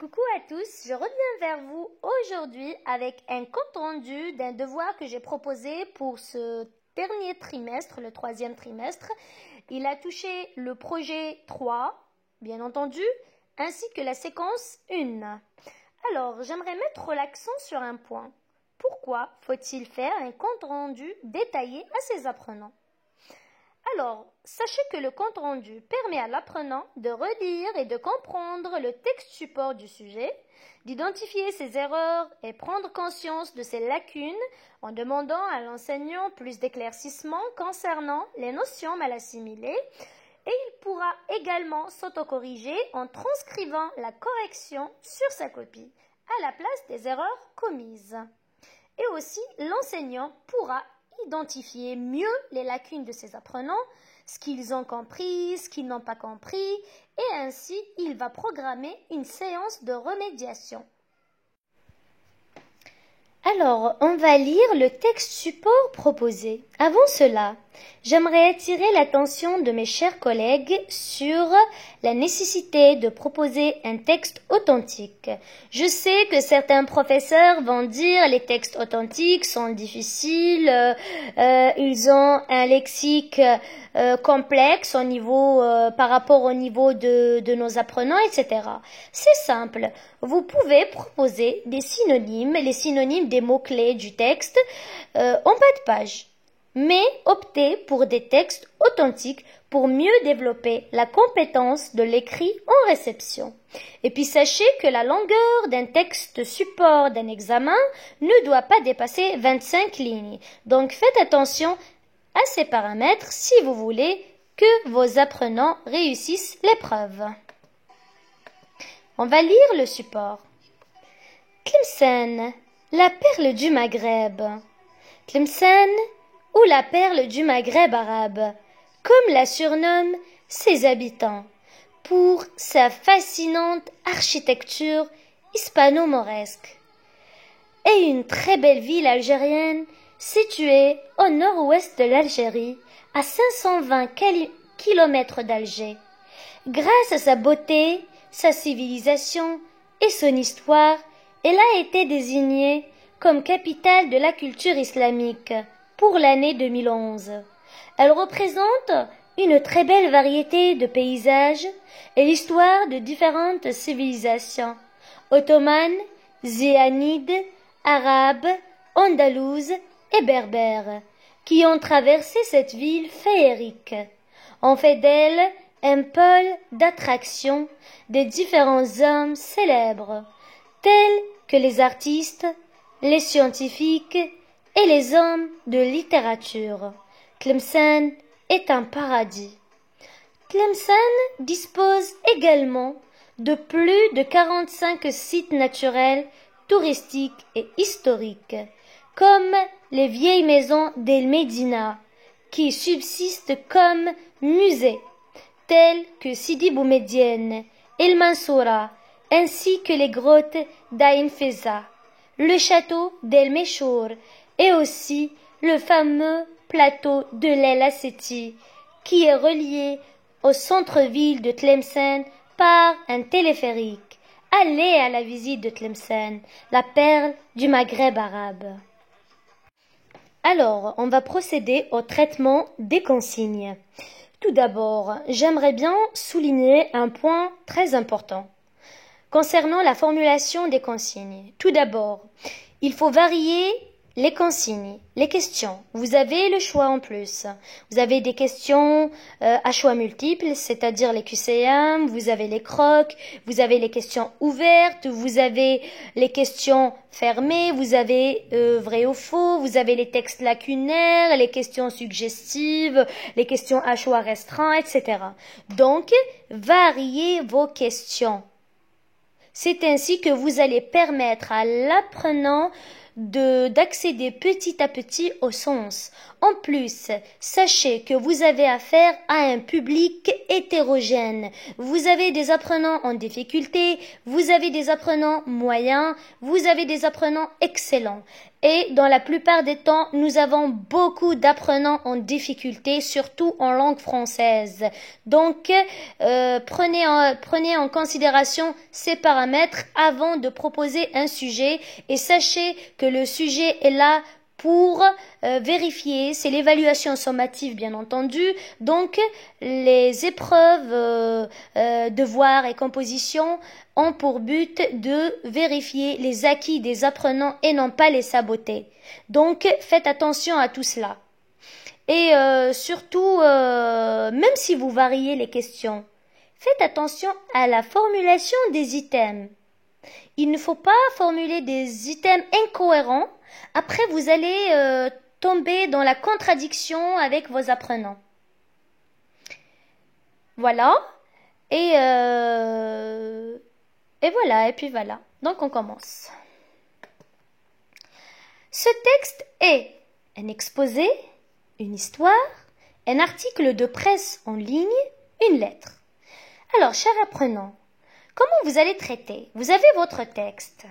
Coucou à tous, je reviens vers vous aujourd'hui avec un compte-rendu d'un devoir que j'ai proposé pour ce dernier trimestre, le troisième trimestre. Il a touché le projet 3, bien entendu, ainsi que la séquence 1. Alors, j'aimerais mettre l'accent sur un point. Pourquoi faut-il faire un compte-rendu détaillé à ses apprenants ? Alors, sachez que le compte-rendu permet à l'apprenant de relire et de comprendre le texte support du sujet, d'identifier ses erreurs et prendre conscience de ses lacunes en demandant à l'enseignant plus d'éclaircissements concernant les notions mal assimilées, et il pourra également s'autocorriger en transcrivant la correction sur sa copie à la place des erreurs commises. Et aussi, l'enseignant pourra identifier mieux les lacunes de ses apprenants, ce qu'ils ont compris, ce qu'ils n'ont pas compris, et ainsi il va programmer une séance de remédiation. Alors, on va lire le texte support proposé. Avant cela, j'aimerais attirer l'attention de mes chers collègues sur la nécessité de proposer un texte authentique. Je sais que certains professeurs vont dire les textes authentiques sont difficiles, ils ont un lexique complexe au niveau, par rapport au niveau de nos apprenants, etc. C'est simple. Vous pouvez proposer des synonymes, les synonymes des mots-clés du texte en bas de page. Mais optez pour des textes authentiques pour mieux développer la compétence de l'écrit en réception. Et puis sachez que la longueur d'un texte support d'un examen ne doit pas dépasser 25 lignes. Donc faites attention à ces paramètres si vous voulez que vos apprenants réussissent l'épreuve. On va lire le support. Tlemcen, la perle du Maghreb. Tlemcen, ou la perle du Maghreb arabe, comme la surnomment ses habitants, pour sa fascinante architecture hispano-mauresque, est une très belle ville algérienne située au nord-ouest de l'Algérie, à 520 km d'Alger. Grâce à sa beauté, sa civilisation et son histoire, elle a été désignée comme capitale de la culture islamique pour l'année 2011. Elle représente une très belle variété de paysages et l'histoire de différentes civilisations, ottomanes, zéanides, arabes, andalouses et berbères, qui ont traversé cette ville féerique. On fait d'elle un pôle d'attraction des différents hommes célèbres, tels que les artistes, les scientifiques et les hommes de littérature. Tlemcen est un paradis. Tlemcen dispose également de plus de 45 sites naturels, touristiques et historiques, comme les vieilles maisons d'El Médina, qui subsistent comme musées, tels que Sidi Boumedienne, El Mansoura, ainsi que les grottes d'Ain Feza, le château d'El Méchour et aussi le fameux plateau de l'El Asseti, qui est relié au centre-ville de Tlemcen par un téléphérique. Allez à la visite de Tlemcen, la perle du Maghreb arabe. Alors, on va procéder au traitement des consignes. Tout d'abord, j'aimerais bien souligner un point très important concernant la formulation des consignes. Tout d'abord, il faut varier les consignes, les questions. Vous avez le choix en plus. Vous avez des questions à choix multiples, c'est-à-dire les QCM, vous avez les crocs, vous avez les questions ouvertes, vous avez les questions fermées, vous avez vrai ou faux, vous avez les textes lacunaires, les questions suggestives, les questions à choix restreint, etc. Donc, variez vos questions. C'est ainsi que vous allez permettre à l'apprenant d'accéder petit à petit au sens, En plus, sachez que vous avez affaire à un public hétérogène. Vous avez des apprenants en difficulté, vous avez des apprenants moyens, vous avez des apprenants excellents. Et dans la plupart des temps, nous avons beaucoup d'apprenants en difficulté, surtout en langue française. Donc, prenez en considération ces paramètres avant de proposer un sujet et sachez que le sujet est là pour vérifier, c'est l'évaluation sommative bien entendu, donc les épreuves devoirs et composition ont pour but de vérifier les acquis des apprenants et non pas les saboter. Donc faites attention à tout cela. Et surtout, même si vous variez les questions, faites attention à la formulation des items. Il ne faut pas formuler des items incohérents. Après, vous allez tomber dans la contradiction avec vos apprenants. Voilà. Et voilà. Et puis voilà. Donc, on commence. Ce texte est un exposé, une histoire, un article de presse en ligne, une lettre. Alors, chers apprenants, comment vous allez traiter? Vous avez votre texte.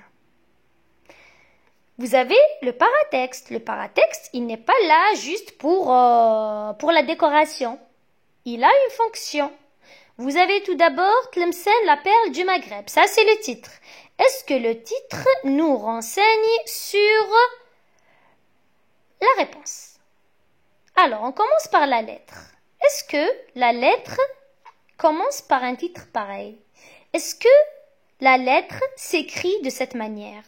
Vous avez le paratexte. Le paratexte, il n'est pas là juste pour la décoration. Il a une fonction. Vous avez tout d'abord Tlemcen, la perle du Maghreb. Ça, c'est le titre. Est-ce que le titre nous renseigne sur la réponse? Alors, on commence par la lettre. Est-ce que la lettre commence par un titre pareil? Est-ce que la lettre s'écrit de cette manière?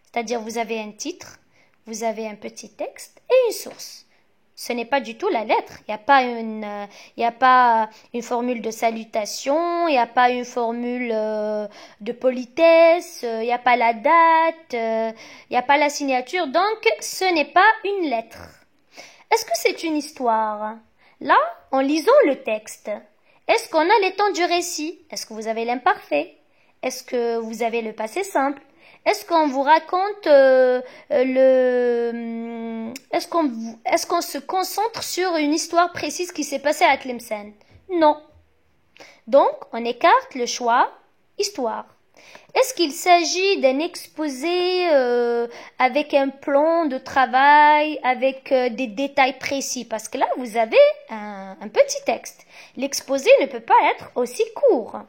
C'est-à-dire, vous avez un titre, vous avez un petit texte et une source. Ce n'est pas du tout la lettre. Il n'y a pas une formule de salutation, il n'y a pas une formule de politesse, il n'y a pas la date, il n'y a pas la signature. Donc, ce n'est pas une lettre. Est-ce que c'est une histoire? Là, en lisant le texte, est-ce qu'on a les temps du récit? Est-ce que vous avez l'imparfait? Est-ce que vous avez le passé simple? Est-ce qu'on vous raconte est-ce qu'on se concentre sur une histoire précise qui s'est passée à Tlemcen? Non. Donc, on écarte le choix histoire. Est-ce qu'il s'agit d'un exposé avec un plan de travail, avec des détails précis? Parce que là, vous avez un petit texte. L'exposé ne peut pas être aussi court.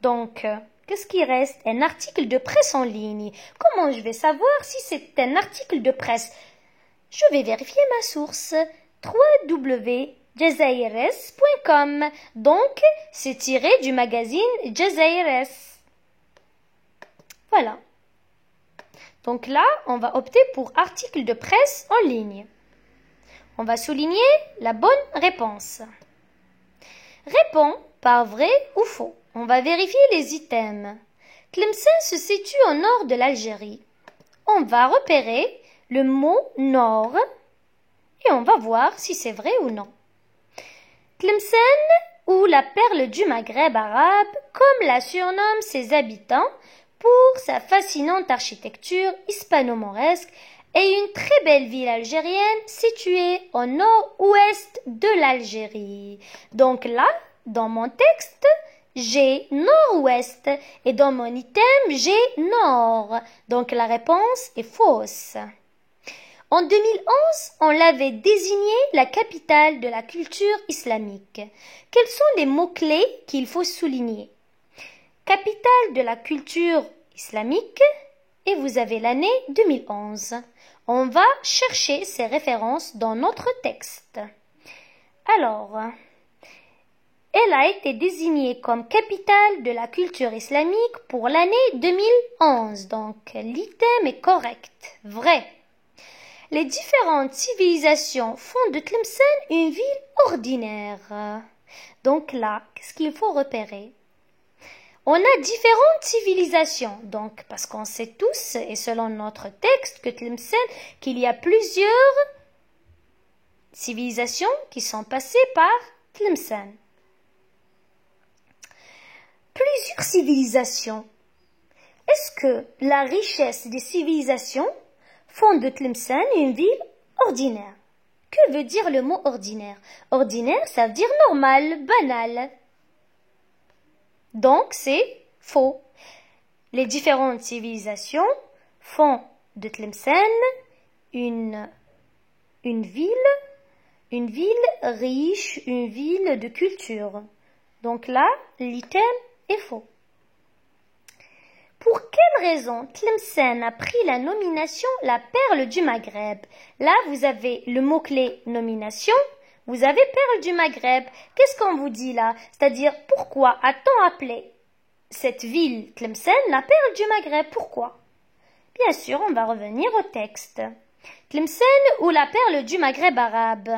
Donc, qu'est-ce qui reste? Un article de presse en ligne. Comment je vais savoir si c'est un article de presse? Je vais vérifier ma source. www.jazaires.com. Donc, c'est tiré du magazine Jazaires. Voilà. Donc là, on va opter pour article de presse en ligne. On va souligner la bonne réponse. Réponds par vrai ou faux. On va vérifier les items. Tlemcen se situe au nord de l'Algérie. On va repérer le mot nord et on va voir si c'est vrai ou non. Tlemcen, ou la perle du Maghreb arabe, comme la surnomment ses habitants, pour sa fascinante architecture hispano-mauresque, est une très belle ville algérienne située au nord-ouest de l'Algérie. Donc là, dans mon texte, j'ai nord-ouest et dans mon item, j'ai nord. Donc la réponse est fausse. En 2011, on l'avait désigné la capitale de la culture islamique. Quels sont les mots-clés qu'il faut souligner? Capitale de la culture islamique et vous avez l'année 2011. On va chercher ces références dans notre texte. Alors, elle a été désignée comme capitale de la culture islamique pour l'année 2011. Donc, l'item est correct, vrai. Les différentes civilisations font de Tlemcen une ville ordinaire. Donc là, qu'est-ce qu'il faut repérer? On a différentes civilisations, donc parce qu'on sait tous, et selon notre texte, que Tlemcen, qu'il y a plusieurs civilisations qui sont passées par Tlemcen. Plusieurs civilisations. Est-ce que la richesse des civilisations font de Tlemcen une ville ordinaire? Que veut dire le mot ordinaire? Ordinaire, ça veut dire normal, banal. Donc, c'est faux. Les différentes civilisations font de Tlemcen une ville riche, une ville de culture. Donc là, l'item est faux. Pour quelle raison Tlemcen a pris la nomination la perle du Maghreb? Là, vous avez le mot-clé nomination, vous avez perle du Maghreb. Qu'est-ce qu'on vous dit là? C'est-à-dire, pourquoi a-t-on appelé cette ville Tlemcen la perle du Maghreb? Pourquoi? Bien sûr, on va revenir au texte. Tlemcen ou la perle du Maghreb arabe,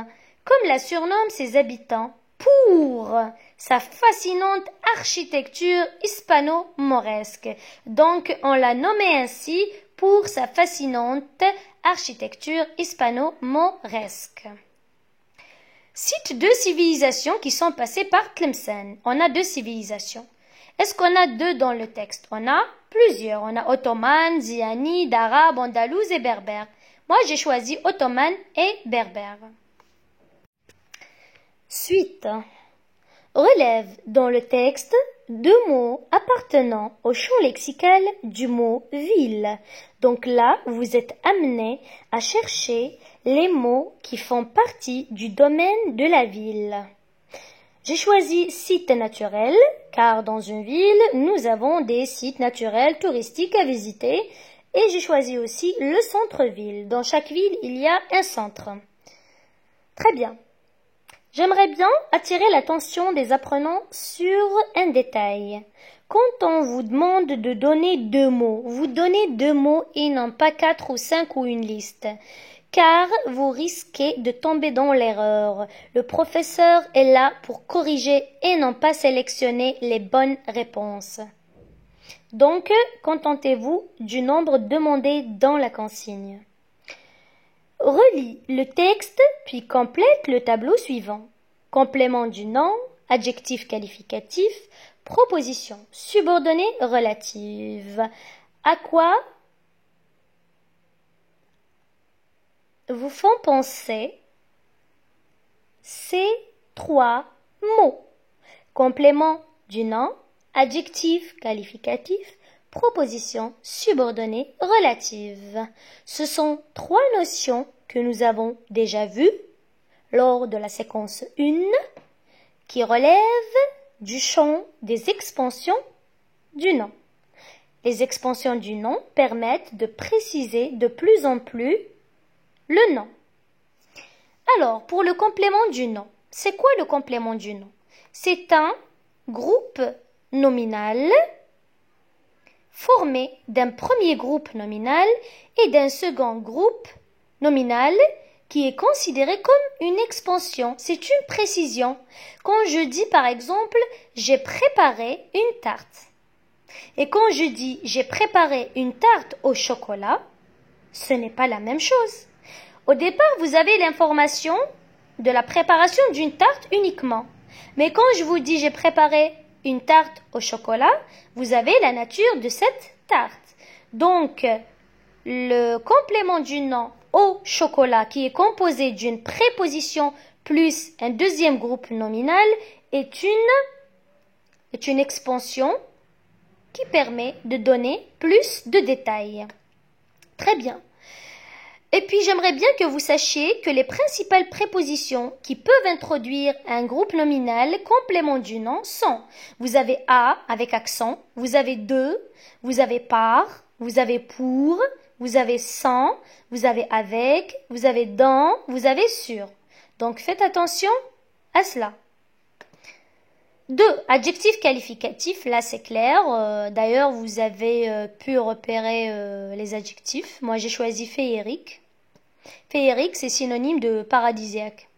comme la surnomment ses habitants, pour sa fascinante architecture hispano-mauresque. Donc, on l'a nommée ainsi pour sa fascinante architecture hispano-mauresque. Cite deux civilisations qui sont passées par Tlemcen. On a deux civilisations. Est-ce qu'on a deux dans le texte? On a plusieurs. On a ottomane, ziani, d'arabe, andalouse et berbère. Moi, j'ai choisi ottomane et berbère. Suite. Relève dans le texte deux mots appartenant au champ lexical du mot ville. Donc là, vous êtes amené à chercher les mots qui font partie du domaine de la ville. J'ai choisi site naturel, car dans une ville, nous avons des sites naturels touristiques à visiter. Et j'ai choisi aussi le centre-ville. Dans chaque ville, il y a un centre. Très bien. J'aimerais bien attirer l'attention des apprenants sur un détail. Quand on vous demande de donner deux mots, vous donnez deux mots et non pas 4 ou 5 ou une liste. Car vous risquez de tomber dans l'erreur. Le professeur est là pour corriger et non pas sélectionner les bonnes réponses. Donc, contentez-vous du nombre demandé dans la consigne. Relis le texte, puis complète le tableau suivant. Complément du nom, adjectif qualificatif, proposition subordonnée relative. À quoi vous font penser ces trois mots? Complément du nom, adjectif qualificatif, proposition subordonnée relative. Ce sont trois notions que nous avons déjà vues lors de la séquence 1 qui relèvent du champ des expansions du nom. Les expansions du nom permettent de préciser de plus en plus le nom. Alors, pour le complément du nom, c'est quoi le complément du nom? C'est un groupe nominal formé d'un premier groupe nominal et d'un second groupe nominal qui est considéré comme une expansion. C'est une précision. Quand je dis par exemple « j'ai préparé une tarte » et quand je dis « j'ai préparé une tarte au chocolat », ce n'est pas la même chose. Au départ, vous avez l'information de la préparation d'une tarte uniquement. Mais quand je vous dis « j'ai préparé une tarte au chocolat », vous avez la nature de cette tarte. Donc, le complément du nom au chocolat qui est composé d'une préposition plus un deuxième groupe nominal est une expansion qui permet de donner plus de détails. Très bien. Et puis, j'aimerais bien que vous sachiez que les principales prépositions qui peuvent introduire un groupe nominal complément du nom sont, vous avez à avec accent, vous avez de, vous avez par, vous avez pour, vous avez sans, vous avez avec, vous avez dans, vous avez sur. Donc, faites attention à cela. 2. Adjectif qualificatif, là c'est clair. D'ailleurs, vous avez pu repérer les adjectifs. Moi, j'ai choisi féerique. Féerique, c'est synonyme de paradisiaque.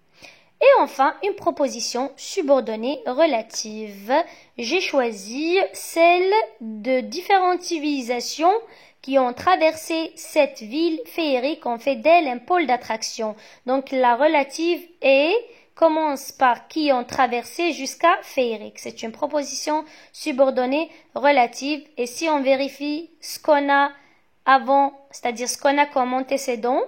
Et enfin, une proposition subordonnée relative. J'ai choisi celle de différentes civilisations qui ont traversé cette ville féerique, ont fait d'elle un pôle d'attraction. Donc, la relative commence par qui ont traversé jusqu'à féerique. C'est une proposition subordonnée relative. Et si on vérifie ce qu'on a avant, c'est-à-dire ce qu'on a comme antécédent,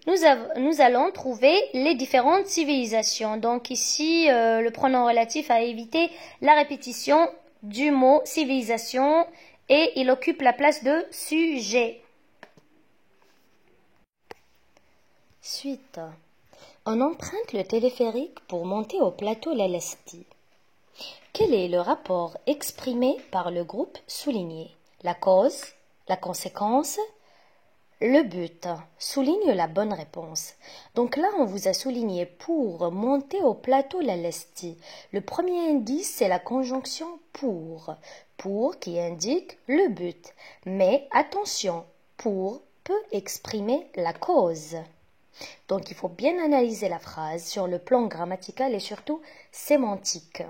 nous allons trouver les différentes civilisations. Donc ici, le pronom relatif a évité la répétition du mot civilisation et il occupe la place de sujet. Suite. On emprunte le téléphérique pour monter au plateau Lelesti. Quel est le rapport exprimé par le groupe souligné? La cause, la conséquence, le but. Souligne la bonne réponse. Donc là, on vous a souligné pour monter au plateau Lelesti. Le premier indice, c'est la conjonction pour qui indique le but. Mais attention, pour peut exprimer la cause. Donc il faut bien analyser la phrase sur le plan grammatical et surtout sémantique.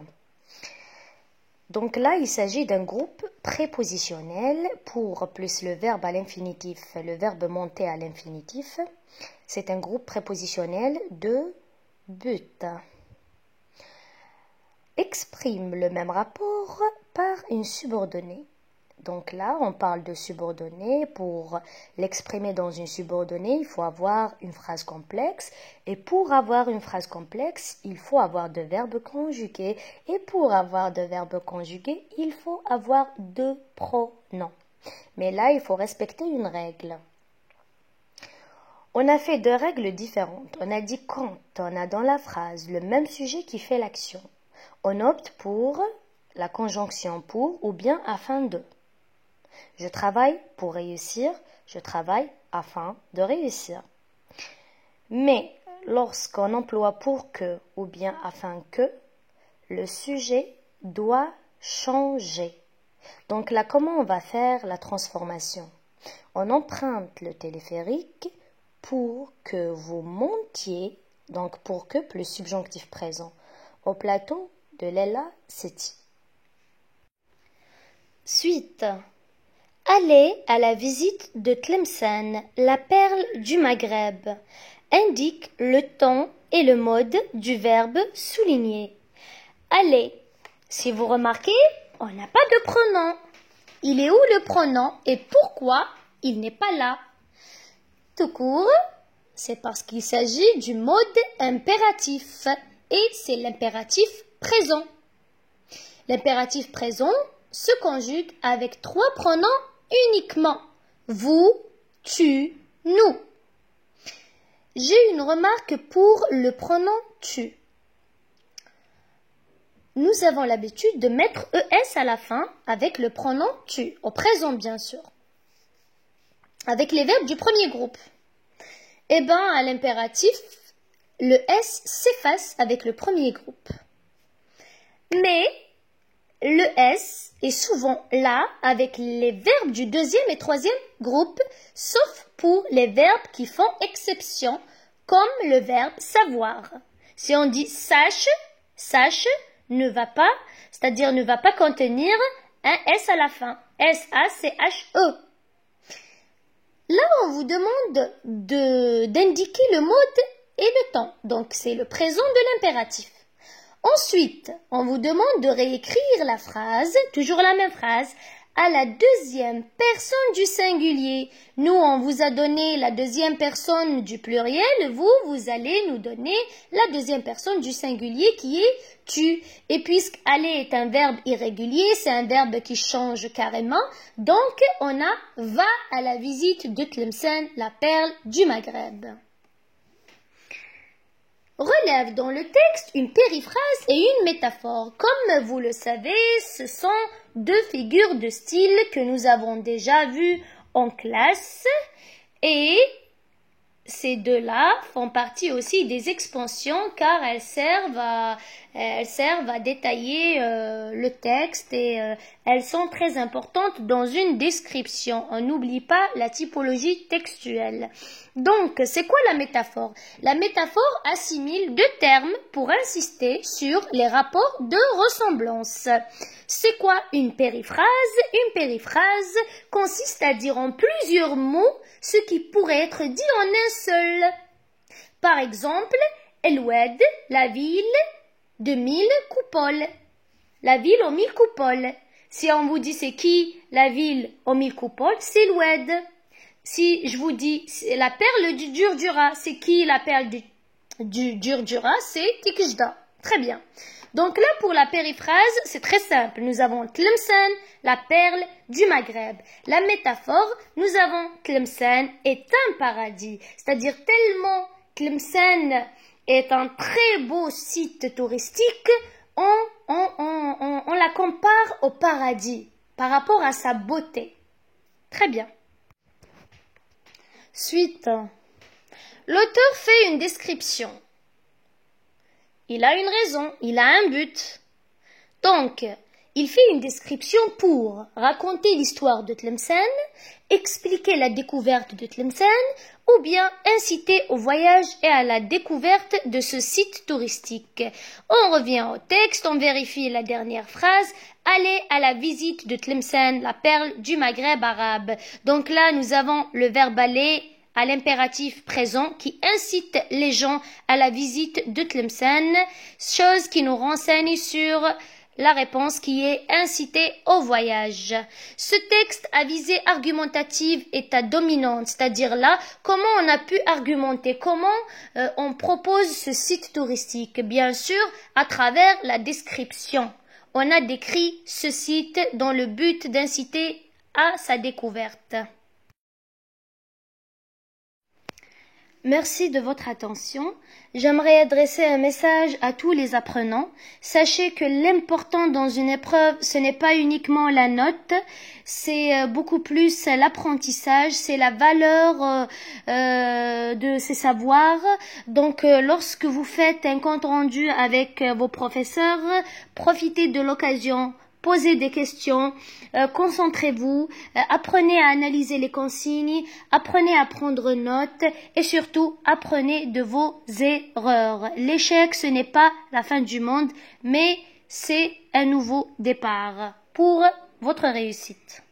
Donc là, il s'agit d'un groupe prépositionnel pour plus le verbe à l'infinitif, le verbe monter à l'infinitif. C'est un groupe prépositionnel de but. Exprime le même rapport par une subordonnée. Donc là, on parle de subordonnée. Pour l'exprimer dans une subordonnée, il faut avoir une phrase complexe. Et pour avoir une phrase complexe, il faut avoir de verbes conjugués. Et pour avoir de verbes conjugués, il faut avoir deux pronoms. Mais là, il faut respecter une règle. On a fait deux règles différentes. On a dit quand on a dans la phrase le même sujet qui fait l'action, on opte pour la conjonction pour ou bien afin de. Je travaille pour réussir, je travaille afin de réussir. Mais lorsqu'on emploie pour que ou bien afin que, le sujet doit changer. Donc là, comment on va faire la transformation? On emprunte le téléphérique pour que vous montiez, donc pour que plus subjonctif présent, au plateau de Lelesti. Suite. Aller à la visite de Tlemcen, la perle du Maghreb, indique le temps et le mode du verbe souligné. Aller. Si vous remarquez, on n'a pas de pronom. Il est où le pronom et pourquoi il n'est pas là? Tout court, c'est parce qu'il s'agit du mode impératif et c'est l'impératif présent. L'impératif présent se conjugue avec trois pronoms uniquement. Vous, tu, nous. J'ai une remarque pour le pronom tu. Nous avons l'habitude de mettre ES à la fin avec le pronom tu, au présent bien sûr, avec les verbes du premier groupe. Eh bien, à l'impératif, le S s'efface avec le premier groupe. Mais le S est souvent là avec les verbes du deuxième et troisième groupe, sauf pour les verbes qui font exception, comme le verbe savoir. Si on dit sache, sache ne va pas, c'est-à-dire ne va pas contenir un S à la fin. S-A-C-H-E. Là, on vous demande d'indiquer le mode et le temps. Donc, c'est le présent de l'impératif. Ensuite, on vous demande de réécrire la phrase, toujours la même phrase, à la deuxième personne du singulier. Nous, on vous a donné la deuxième personne du pluriel. Vous allez nous donner la deuxième personne du singulier qui est tu. Et puisque aller est un verbe irrégulier, c'est un verbe qui change carrément. Donc, on a va à la visite de Tlemcen, la perle du Maghreb. Relève dans le texte une périphrase et une métaphore. Comme vous le savez, ce sont deux figures de style que nous avons déjà vues en classe et ces deux-là font partie aussi des expansions car elles servent à détailler le texte et elles sont très importantes dans une description. On n'oublie pas la typologie textuelle. Donc, c'est quoi la métaphore? La métaphore assimile deux termes pour insister sur les rapports de ressemblance. C'est quoi une périphrase? Une périphrase consiste à dire en plusieurs mots ce qui pourrait être dit en un seul. Par exemple, El-Oued, la ville de 1000 coupoles. La ville aux 1000 coupoles. Si on vous dit c'est qui la ville aux 1000 coupoles, c'est l'Oued. Si je vous dis la perle du Durdura, c'est qui la perle du Durdura? C'est Tikijda. Très bien. Donc là, pour la périphrase, c'est très simple. Nous avons Tlemcen, la perle du Maghreb. La métaphore, nous avons Tlemcen est un paradis. C'est-à-dire tellement Tlemcen est un très beau site touristique, on la compare au paradis par rapport à sa beauté. Très bien. Suite. L'auteur fait une description. Il a une raison, il a un but. Donc, il fait une description pour raconter l'histoire de Tlemcen, expliquer la découverte de Tlemcen, ou bien inciter au voyage et à la découverte de ce site touristique. On revient au texte, on vérifie la dernière phrase. Allez à la visite de Tlemcen, la perle du Maghreb arabe. Donc là, nous avons le verbe aller à l'impératif présent qui incite les gens à la visite de Tlemcen, chose qui nous renseigne sur la réponse qui est incitée au voyage. Ce texte à visée argumentative est à dominante, c'est-à-dire là, comment on a pu argumenter, comment on propose ce site touristique, bien sûr, à travers la description. On a décrit ce site dans le but d'inciter à sa découverte. Merci de votre attention. J'aimerais adresser un message à tous les apprenants. Sachez que l'important dans une épreuve, ce n'est pas uniquement la note, c'est beaucoup plus l'apprentissage, c'est la valeur de ces savoirs. Donc, lorsque vous faites un compte rendu avec vos professeurs, profitez de l'occasion. Posez des questions, concentrez-vous, apprenez à analyser les consignes, apprenez à prendre note et surtout apprenez de vos erreurs. L'échec, ce n'est pas la fin du monde, mais c'est un nouveau départ pour votre réussite.